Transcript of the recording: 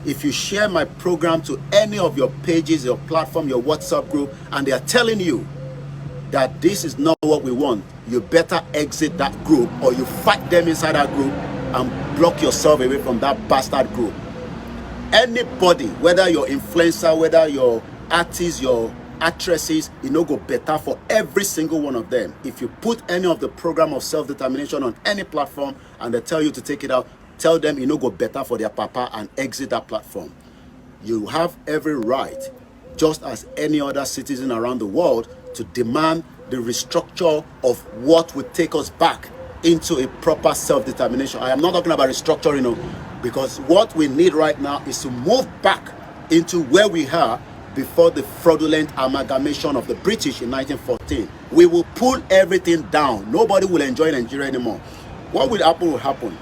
if you share my program to any of your pages, your platform, your WhatsApp group, and they are telling you that this is not what we want, you better exit that group, or you fight them inside that group and block yourself away from that bastard group. Anybody, whether you're influencer, whether you're artists, your actresses, it no go better for every single one of them. If you put any of the program of self-determination on any platform and they tell you to take it out, tell them it no go better for their papa and exit that platform. You have every right, just as any other citizen around the world, to demand the restructure of what would take us back into a proper self-determination. I am not talking about restructuring, because what we need right now is to move back into where we are before the fraudulent amalgamation of the British in 1914. We will pull everything down. Nobody will enjoy Nigeria anymore. What will happen will happen.